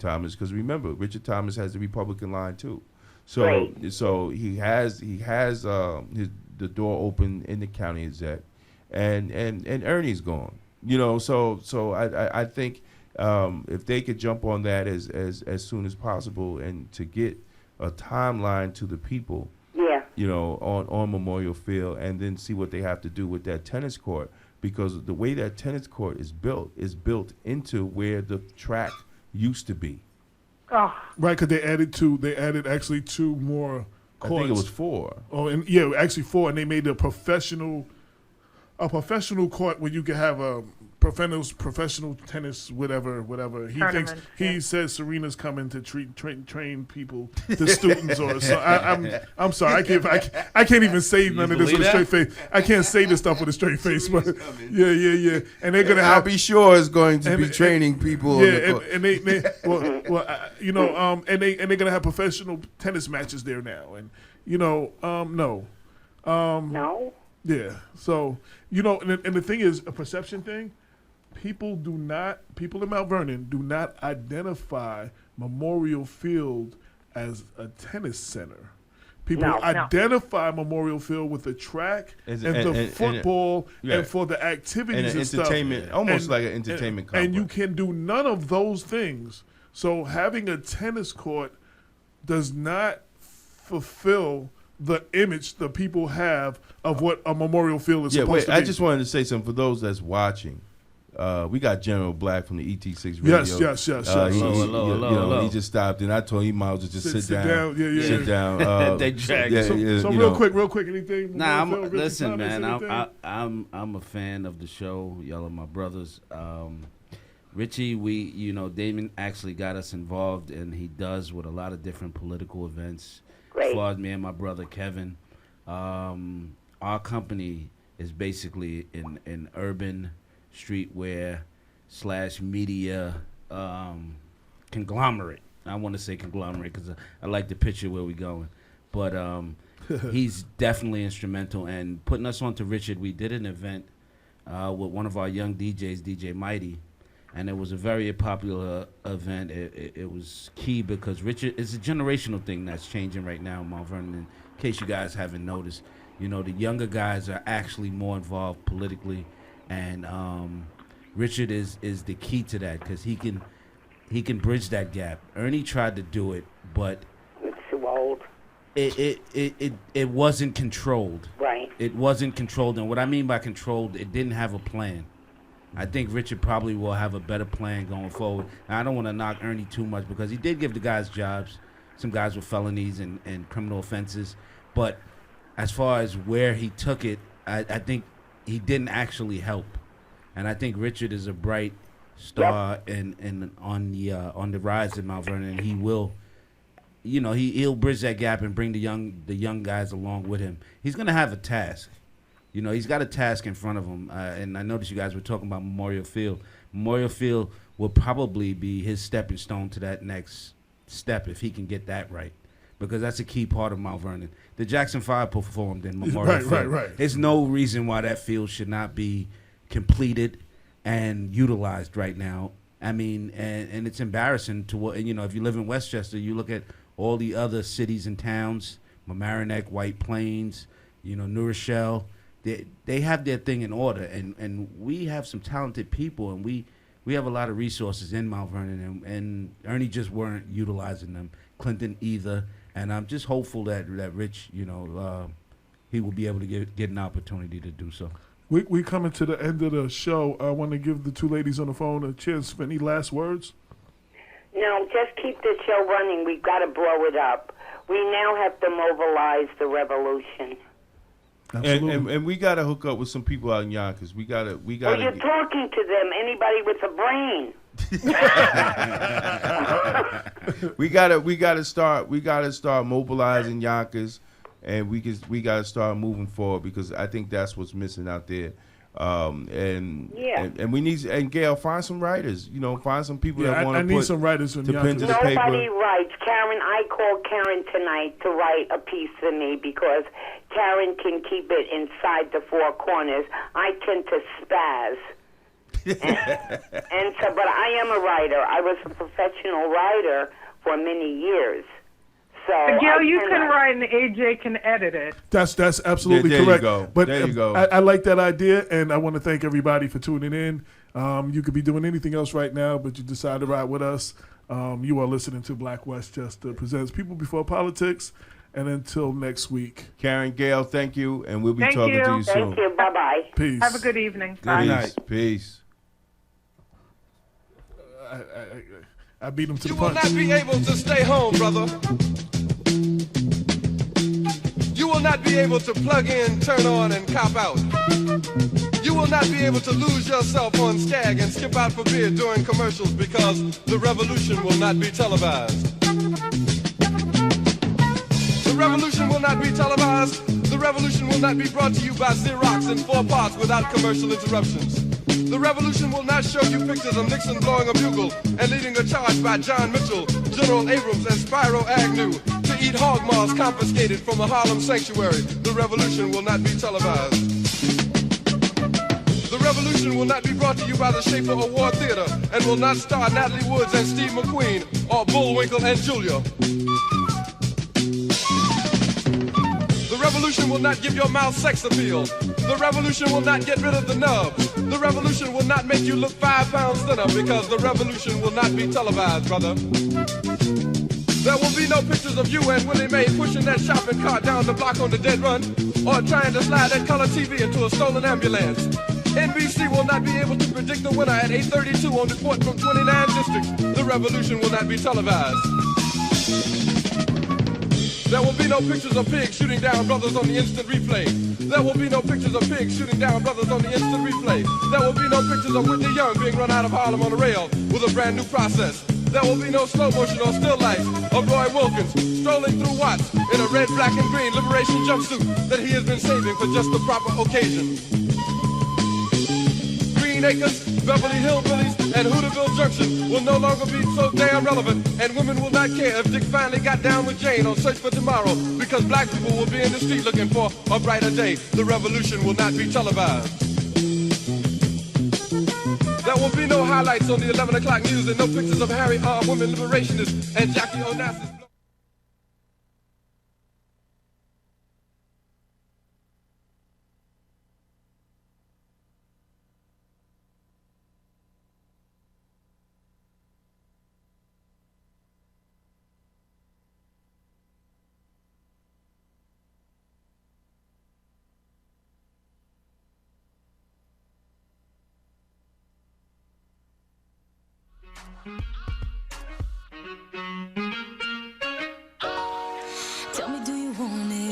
Thomas, because remember, Richard Thomas has the Republican line too. So Right. so he has the door open in the county exec, and Ernie's gone. So I think if they could jump on that as soon as possible and to get a timeline to the people, Yeah. on Memorial Field, and then see what they have to do with that tennis court, because the way that tennis court is built into where the track used to be. Oh, Right, because they added actually 2 more courts. I think it was 4. Oh, and yeah, actually 4, and they made a professional court where you can have a professional tennis, whatever. He thinks Tournament, he says Serena's coming to train people, the students, or so. I'm sorry, I can't even say none of this with a straight face. I can't say this stuff with a straight face, but yeah, and they're gonna I'll have. be sure it's going to be training people. on the Yeah, court. and they're gonna have professional tennis matches there now, and no. no. Yeah. So, and the thing is, a perception thing, people in Mount Vernon do not identify Memorial Field as a tennis center. People No. identify Memorial Field with the track As- and the football yeah. and for the activities And and, an entertainment, stuff. almost And- like an entertainment and you complex. can do none of those things. So having a tennis court does not fulfill the image the people have of what a Memorial Field is Yeah, supposed wait. to be. I just wanted to say something for those that's watching. We got General Black from the ET6 radio. Yes. Hello. He just stopped, and I told him I was just sit down. Yeah. Sit down. They drag yeah, it. So you real know. quick, anything? Nah, Memorial Field, Richard listen, Thomas, man. anything? I'm a fan of the show. Y'all are my brothers. Richie, Damon actually got us involved, and he does with a lot of different political events. Great. As far as me and my brother Kevin, our company is basically an urban streetwear / media conglomerate. I want to say conglomerate because I like the picture where we're going. But he's definitely instrumental in putting us on to Richard. We did an event with one of our young DJs, DJ Mighty, and it was a very popular event. It was key because Richard, it's a generational thing that's changing right now in Mount Vernon. In case you guys haven't noticed, the younger guys are actually more involved politically, and Richard is the key to that because he can bridge that gap. Ernie tried to do it, but It's too old. it wasn't controlled. Right. It wasn't controlled, and what I mean by controlled, it didn't have a plan. I think Richard probably will have a better plan going forward. Now, I don't want to knock Ernie too much because he did give the guys jobs, some guys with felonies and criminal offenses. But as far as where he took it, I think he didn't actually help. And I think Richard is a bright star and on the rise in Mount Vernon. And he will, he'll bridge that gap and bring the young guys along with him. He's gonna have a task. He's got a task in front of him, and I noticed you guys were talking about Memorial Field. Memorial Field will probably be his stepping stone to that next step if he can get that right, because that's a key part of Mount Vernon. The Jackson 5 performed in Memorial Field. Right. There's no reason why that field should not be completed and utilized right now. I mean, and it's embarrassing to what, if you live in Westchester, you look at all the other cities and towns, Mamaroneck, White Plains, New Rochelle. They have their thing in order, and we have some talented people, and we have a lot of resources in Mount Vernon, and Ernie just weren't utilizing them. Clinton either, and I'm just hopeful that Rich, he will be able to get an opportunity to do so. We coming to the end of the show. I want to give the 2 ladies on the phone a chance for any last words. No, just keep the show running. We've got to blow it up. We now have to mobilize the revolution. Absolutely. And we got to hook up with some people out in Yonkers. We got Well, you're talking to them. Anybody with a brain. we got to start mobilizing Yonkers, and we got to start moving forward, because I think that's what's missing out there. And we need, and Gail, find some writers. Find some people that want to put. I need some writers from to pen Yonkers. to the paper. Nobody writes. Karen, I called Karen tonight to write a piece for me because Karen can keep it inside the 4 corners. I tend to spaz. And so, but I am a writer. I was a professional writer for many years. So Gail, you can write and AJ can edit it. That's absolutely There you correct. go. But There you go. I like that idea, and I want to thank everybody for tuning in. You could be doing anything else right now, but you decided to ride with us. You are listening to Black Westchester presents People Before Politics. And until next week, Karen, Gail, thank you, and we'll be Thank talking you. to you soon. Thank you. Bye-bye. peace. Have a good evening. Good Bye. night. Peace. I beat him to You the will punch. not be able to stay home, brother. You will not be able to plug in, turn on, and cop out. You will not be able to lose yourself on Skag and skip out for beer during commercials because the revolution will not be televised. The revolution will not be televised. The revolution will not be brought to you by Xerox in 4 parts without commercial interruptions. The revolution will not show you pictures of Nixon blowing a bugle and leading a charge by John Mitchell, General Abrams, and Spyro Agnew to eat hog maws confiscated from a Harlem sanctuary. The revolution will not be televised. The revolution will not be brought to you by the Schaefer Award Theater and will not star Natalie Woods and Steve McQueen or Bullwinkle and Julia. The revolution will not give your mouth sex appeal. The revolution will not get rid of the nubs. The revolution will not make you look 5 pounds thinner because the revolution will not be televised, brother. There will be no pictures of you and Willie Mae pushing that shopping cart down the block on the dead run or trying to slide that color TV into a stolen ambulance. NBC will not be able to predict the winner at 8:32 on report from 29 districts. The revolution will not be televised. There will be no pictures of pigs shooting down brothers on the instant replay. There will be no pictures of pigs shooting down brothers on the instant replay. There will be no pictures of Whitney Young being run out of Harlem on a rail with a brand new process. There will be no slow motion or still life of Roy Wilkins strolling through Watts in a red, black, and green liberation jumpsuit that he has been saving for just the proper occasion. Green Acres, Beverly Hillbillies, and Hooterville Junction will no longer be so damn relevant, and women will not care if Dick finally got down with Jane on Search for Tomorrow, because black people will be in the street looking for a brighter day. The revolution will not be televised. There will be no highlights on the 11 o'clock news and no pictures of Harry armed women liberationists and Jackie Onassis. Tell me, do you want it?